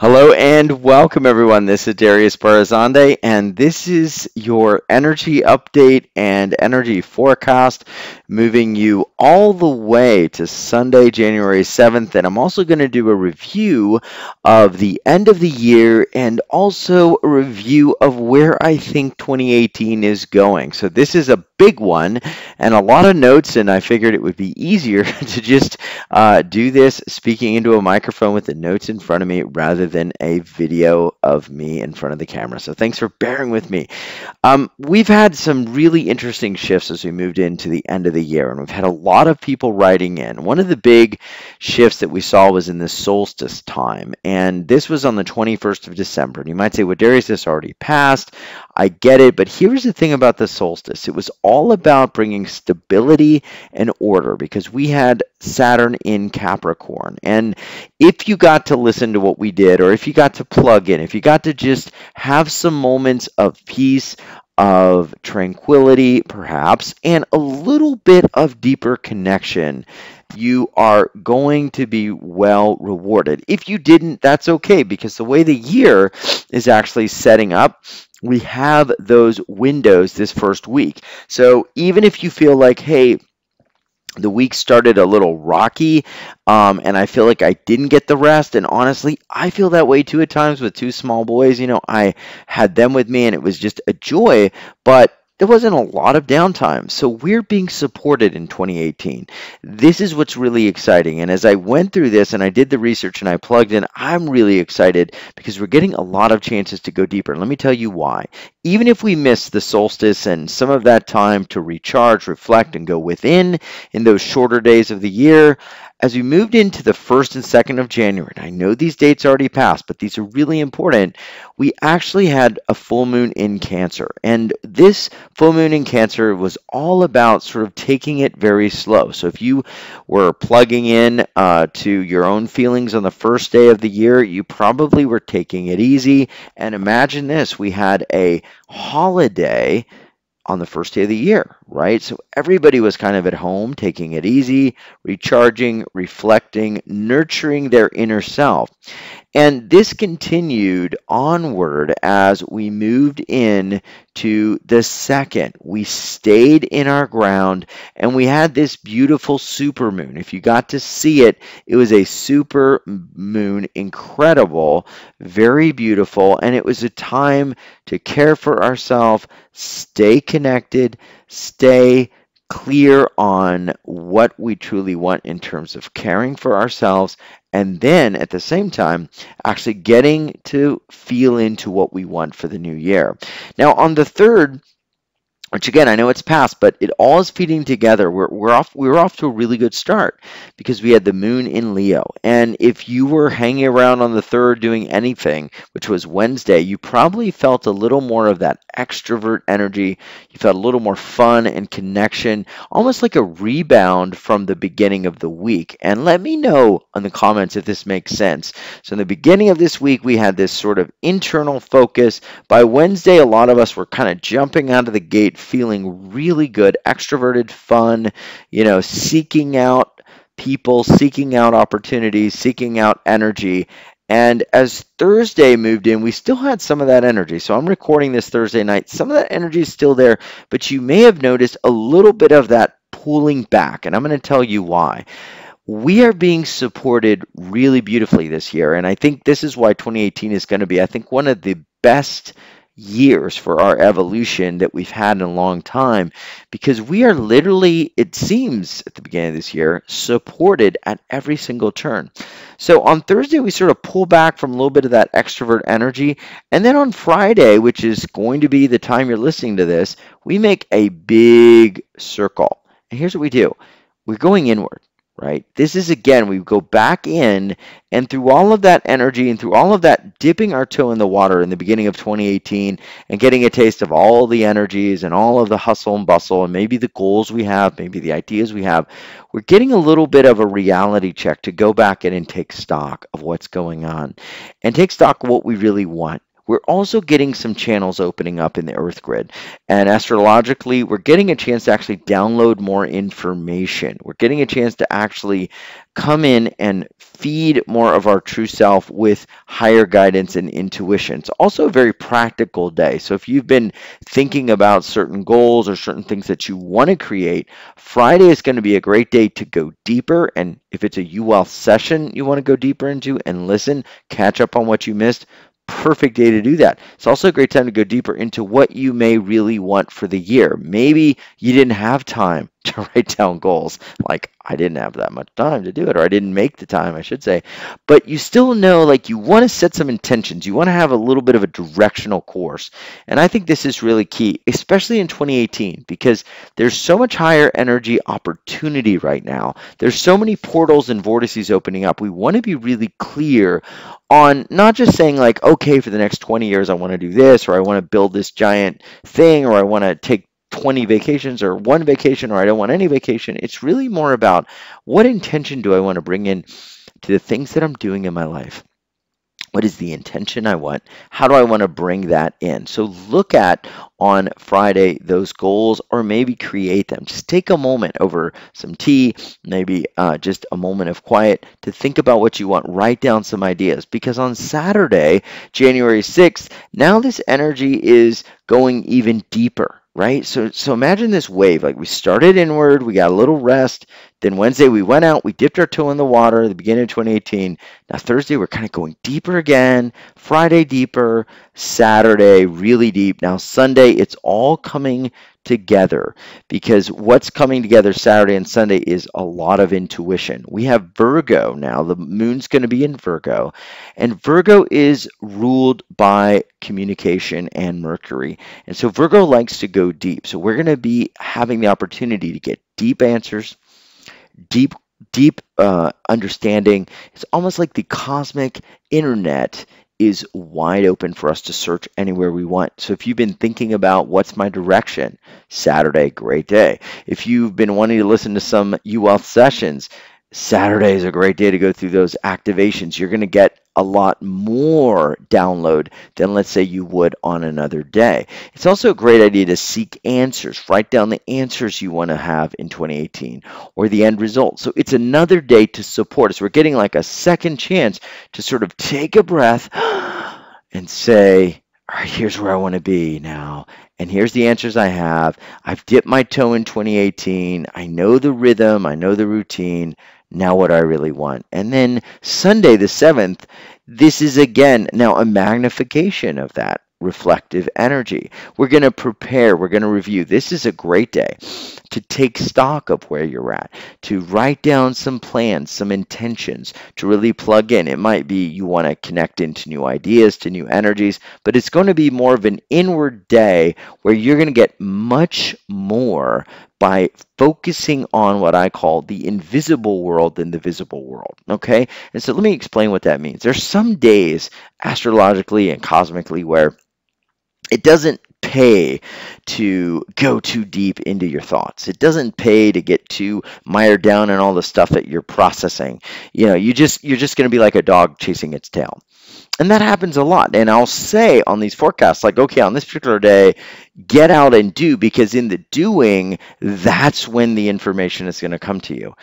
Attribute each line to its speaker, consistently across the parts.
Speaker 1: Hello and welcome everyone. This is Darius Barazandeh and this is your energy update and energy forecast moving you all the way to Sunday, January 7th. And I'm also going to do a review of the end of the year and also a review of where I think 2018 is going. So this is a big one and a lot of notes, and I figured it would be easier to just do this speaking into a microphone with the notes in front of me rather than a video of me in front of the camera. So thanks for bearing with me. We've had some really interesting shifts as we moved into the end of the year, and we've had a lot of people writing in. One of the big shifts that we saw was in the solstice time, and this was on the 21st of December. And you might say, well, Darius, this already passed. I get it, but here's the thing about the solstice. It was all about bringing stability and order because we had Saturn in Capricorn. And if you got to listen to what we did, or if you got to plug in, if you got to just have some moments of peace, of tranquility, perhaps, and a little bit of deeper connection, you are going to be well rewarded. If you didn't, that's okay, because the way the year is actually setting up, we have those windows this first week. So even if you feel like, hey, the week started a little rocky, and I feel like I didn't get the rest. And honestly, I feel that way too at times with two small boys. I had them with me and it was just a joy, but there wasn't a lot of downtime. So we're being supported in 2018. This is what's really exciting. And as I went through this and I did the research and I plugged in, I'm really excited because we're getting a lot of chances to go deeper. And let me tell you why. Even if we miss the solstice and some of that time to recharge, reflect, and go within in those shorter days of the year, as we moved into the 1st and 2nd of January, and I know these dates already passed, but these are really important, we actually had a full moon in Cancer. And this full moon in Cancer was all about sort of taking it very slow. So if you were plugging in to your own feelings on the first day of the year, you probably were taking it easy. And imagine this, we had a holiday on the first day of the year, right? So everybody was kind of at home, taking it easy, recharging, reflecting, nurturing their inner self. And this continued onward as we moved in to the 2nd. We stayed in our ground and we had this beautiful supermoon. If you got to see it, it was a super moon, incredible, very beautiful, and it was a time to care for ourselves, stay connected, stay clear on what we truly want in terms of caring for ourselves, and then at the same time actually getting to feel into what we want for the new year. Now on the 3rd, which again, I know it's past, but it all is feeding together. We're off to a really good start because we had the moon in Leo. And if you were hanging around on the 3rd doing anything, which was Wednesday, you probably felt a little more of that extrovert energy. You felt a little more fun and connection, almost like a rebound from the beginning of the week. And let me know in the comments if this makes sense. So in the beginning of this week, we had this sort of internal focus. By Wednesday, a lot of us were kind of jumping out of the gate, feeling really good, extroverted, fun, seeking out people, seeking out opportunities, seeking out energy. And as Thursday moved in, we still had some of that energy. So I'm recording this Thursday night. Some of that energy is still there, but you may have noticed a little bit of that pulling back. And I'm going to tell you why. We are being supported really beautifully this year. And I think this is why 2018 is going to be, I think, one of the best years for our evolution that we've had in a long time, because we are literally, it seems at the beginning of this year, supported at every single turn. So on Thursday, we sort of pull back from a little bit of that extrovert energy. And then on Friday, which is going to be the time you're listening to this, we make a big circle. And here's what we do. We're going inward. Right? This is, again, we go back in, and through all of that energy and through all of that dipping our toe in the water in the beginning of 2018 and getting a taste of all the energies and all of the hustle and bustle and maybe the goals we have, maybe the ideas we have, we're getting a little bit of a reality check to go back in and take stock of what's going on and take stock of what we really want. we're also getting some channels opening up in the Earth grid. And astrologically, we're getting a chance to actually download more information. We're getting a chance to actually come in and feed more of our true self with higher guidance and intuition. It's also a very practical day. So if you've been thinking about certain goals or certain things that you want to create, Friday is going to be a great day to go deeper. And if it's a UWealth session you want to go deeper into and listen, catch up on what you missed, perfect day to do that. It's also a great time to go deeper into what you may really want for the year. Maybe you didn't have time to write down goals. Like, I didn't have that much time to do it, or I didn't make the time, I should say. But you still know, like, you want to set some intentions. You want to have a little bit of a directional course. And I think this is really key, especially in 2018, because there's so much higher energy opportunity right now. There's so many portals and vortices opening up. We want to be really clear on not just saying, like, okay, for the next 20 years, I want to do this, or I want to build this giant thing, or I want to take 20 vacations or one vacation, or I don't want any vacation. It's really more about what intention do I want to bring in to the things that I'm doing in my life. What is the intention I want? How do I want to bring that in? So look at on Friday those goals, or maybe create them. Just take a moment over some tea, maybe just a moment of quiet to think about what you want. Write down some ideas, because on Saturday, January 6th, now this energy is going even deeper. Right? So imagine this wave. Like, we started inward, we got a little rest. Then Wednesday we went out, we dipped our toe in the water at the beginning of 2018. Now Thursday we're kind of going deeper again. Friday deeper. Saturday really deep. Now Sunday it's all coming together, because what's coming together Saturday and Sunday is a lot of intuition. We have Virgo now. The moon's going to be in Virgo, and Virgo is ruled by communication and Mercury. And so Virgo likes to go deep. So we're going to be having the opportunity to get deep answers, deep understanding. It's almost like the cosmic internet is wide open for us to search anywhere we want. So if you've been thinking about what's my direction, Saturday, great day. If you've been wanting to listen to some UWealth sessions, Saturday is a great day to go through those activations. You're going to get a lot more download than, let's say, you would on another day. It's also a great idea to seek answers. Write down the answers you want to have in 2018, or the end result. So it's another day to support us. We're getting like a second chance to sort of take a breath and say, all right, here's where I want to be now. And here's the answers I have. I've dipped my toe in 2018. I know the rhythm. I know the routine. Now what I really want. And then Sunday the 7th, this is again now a magnification of that reflective energy. We're going to prepare. We're going to review. This is a great day to take stock of where you're at, to write down some plans, some intentions, to really plug in. It might be you want to connect into new ideas, to new energies, but it's going to be more of an inward day where you're going to get much more by focusing on what I call the invisible world than the visible world, okay? And so let me explain what that means. There's some days astrologically and cosmically where it doesn't pay to go too deep into your thoughts. It doesn't pay to get too mired down in all the stuff that you're processing. You know, you're just going to be like a dog chasing its tail. And that happens a lot. And I'll say on these forecasts, like, okay, on this particular day, get out and do, because in the doing, that's when the information is going to come to you.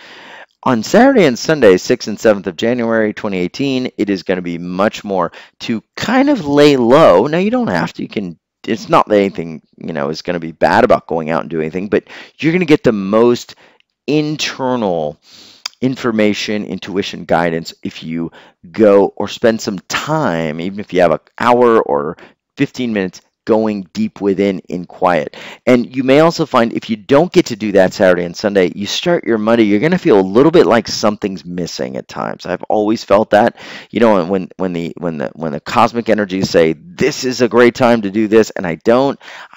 Speaker 1: On Saturday and Sunday, 6th and 7th of January 2018, it is going to be much more to kind of lay low. Now, you don't have to. You can. It's not that anything, is going to be bad about going out and doing anything, but you're going to get the most internal information, intuition, guidance if you go or spend some time, even if you have an hour or 15 minutes, going deep within in quiet. And you may also find if you don't get to do that Saturday and Sunday, you start your Monday, you're going to feel a little bit like something's missing at times. I've always felt that, when the cosmic energies say this is a great time to do this, and I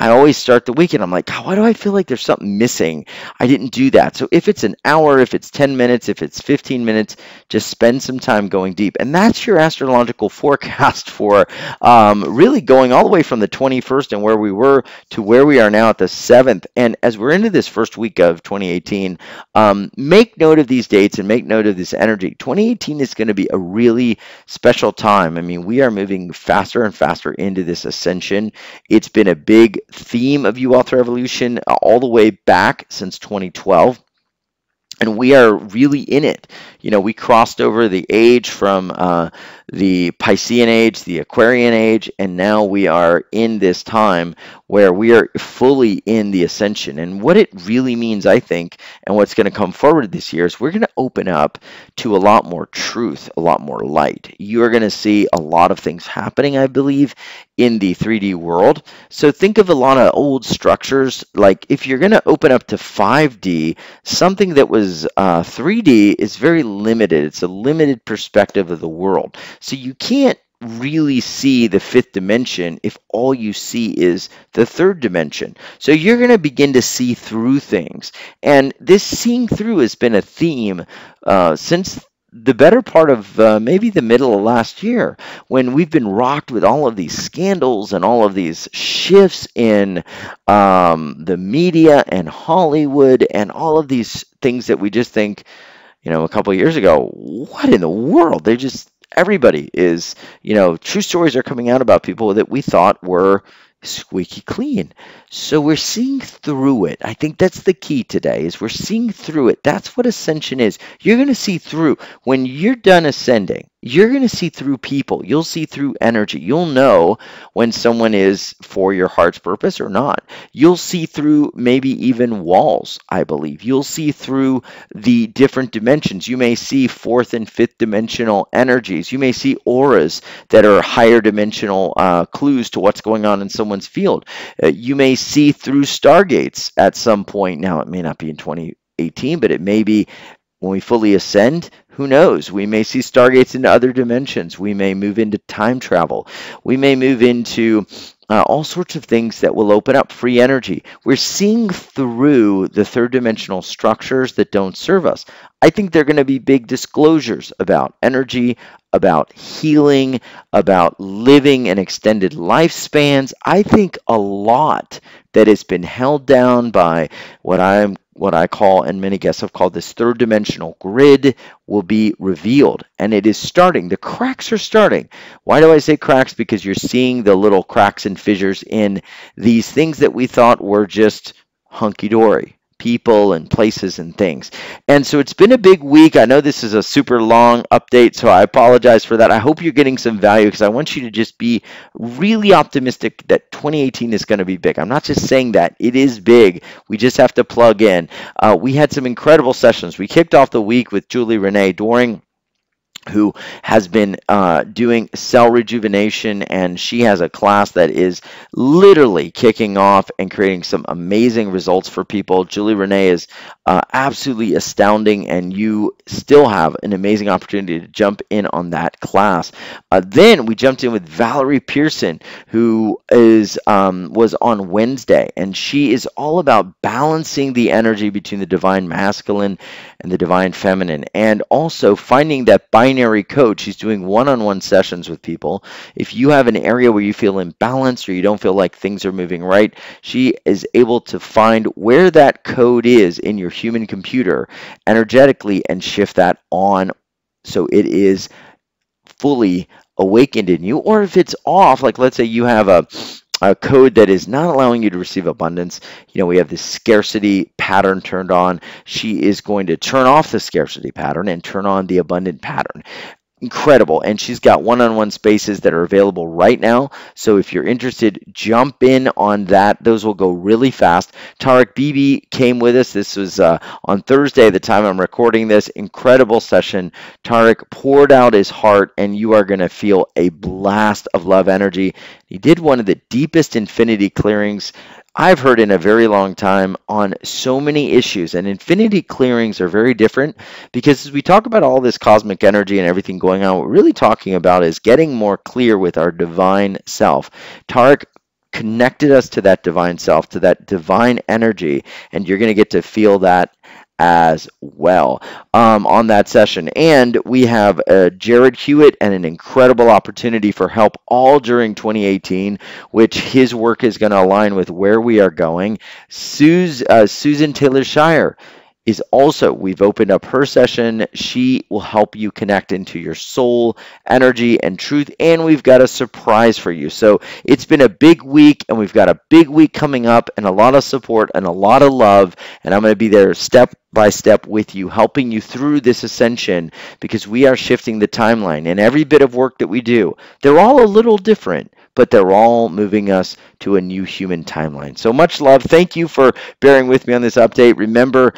Speaker 1: always start the weekend. I'm like, God, why do I feel like there's something missing? I didn't do that. So if it's an hour, if it's 10 minutes, if it's 15 minutes, just spend some time going deep. And that's your astrological forecast for really going all the way from the 20 21st and where we were to where we are now at the 7th. And as we're into this first week of 2018, make note of these dates and make note of this energy. 2018 is going to be a really special time. I mean, we are moving faster and faster into this ascension. It's been a big theme of U Author Evolution all the way back since 2012. And we are really in it. You know, we crossed over the age from the Piscean age, the Aquarian age, and now we are in this time where we are fully in the ascension. And what it really means, I think, and what's going to come forward this year is we're going to open up to a lot more truth, a lot more light. You are going to see a lot of things happening, I believe, in the 3D world. So think of a lot of old structures. Like if you're going to open up to 5D, something that was 3D is very limited. It's a limited perspective of the world. So you can't really see the fifth dimension if all you see is the third dimension. So you're going to begin to see through things. And this seeing through has been a theme since the better part of maybe the middle of last year, when we've been rocked with all of these scandals and all of these shifts in the media and Hollywood and all of these things that we just think, you know, a couple of years ago, what in the world? They just, everybody is, you know, true stories are coming out about people that we thought were squeaky clean. So we're seeing through it. I think that's the key today, is we're seeing through it. That's what ascension is. You're going to see through. When you're done ascending, you're going to see through people. You'll see through energy. You'll know when someone is for your heart's purpose or not. You'll see through maybe even walls, I believe. You'll see through the different dimensions. You may see fourth and fifth dimensional energies. You may see auras that are higher dimensional clues to what's going on in someone's field. You may see through stargates at some point. Now, it may not be in 2018, but it may be when we fully ascend. Who knows? We may see stargates into other dimensions. We may move into time travel. We may move into all sorts of things that will open up free energy. We're seeing through the third dimensional structures that don't serve us. I think there are going to be big disclosures about energy, about healing, about living and extended lifespans. I think a lot that has been held down by what I call, and many guests have called, this third dimensional grid will be revealed. And it is starting. The cracks are starting. Why do I say cracks? Because you're seeing the little cracks and fissures in these things that we thought were just hunky-dory. People and places and things. And so it's been a big week. I know this is a super long update, so I apologize for that. I hope you're getting some value, because I want you to just be really optimistic that 2018 is going to be big. I'm not just saying that. It is big. We just have to plug in. We had some incredible sessions. We kicked off the week with Julie Renee Doring, who has been doing cell rejuvenation, and she has a class that is literally kicking off and creating some amazing results for people. Julie Renee is absolutely astounding, and you still have an amazing opportunity to jump in on that class. Then we jumped in with Valerie Pearson, who was on Wednesday, and she is all about balancing the energy between the divine masculine and the divine feminine, and also finding that binary code. She's doing one-on-one sessions with people. If you have an area where you feel imbalanced or you don't feel like things are moving right, she is able to find where that code is in your human computer energetically and shift that on so it is fully awakened in you. Or if it's off, like let's say you have a code that is not allowing you to receive abundance. You know, we have this scarcity pattern turned on. She is going to turn off the scarcity pattern and turn on the abundant pattern. Incredible. And she's got one-on-one spaces that are available right now. So if you're interested, jump in on that. Those will go really fast. Tarek Bibi came with us. This was on Thursday, the time I'm recording this. Incredible session. Tarek poured out his heart, and you are going to feel a blast of love energy. He did one of the deepest infinity clearings I've heard in a very long time on so many issues. And infinity clearings are very different, because as we talk about all this cosmic energy and everything going on, what we're really talking about is getting more clear with our divine self. Tarek connected us to that divine self, to that divine energy, and you're going to get to feel that as well on that session. And we have Jared Hewitt and an incredible opportunity for help all during 2018, which his work is going to align with where we are going. Susan Taylor Shire is also, we've opened up her session. She will help you connect into your soul, energy, and truth. And we've got a surprise for you. So it's been a big week, and we've got a big week coming up, and a lot of support and a lot of love. And I'm going to be there step by step with you, helping you through this ascension, because we are shifting the timeline. And every bit of work that we do, they're all a little different, but they're all moving us to a new human timeline. So much love. Thank you for bearing with me on this update. Remember,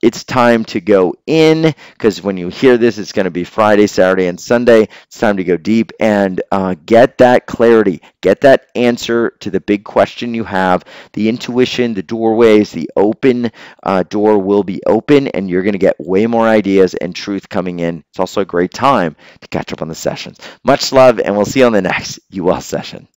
Speaker 1: it's time to go in, because when you hear this, it's going to be Friday, Saturday, and Sunday. It's time to go deep and get that clarity, get that answer to the big question you have. The intuition, the doorways, the open door will be open, and you're going to get way more ideas and truth coming in. It's also a great time to catch up on the sessions. Much love, and we'll see you on the next You Well session.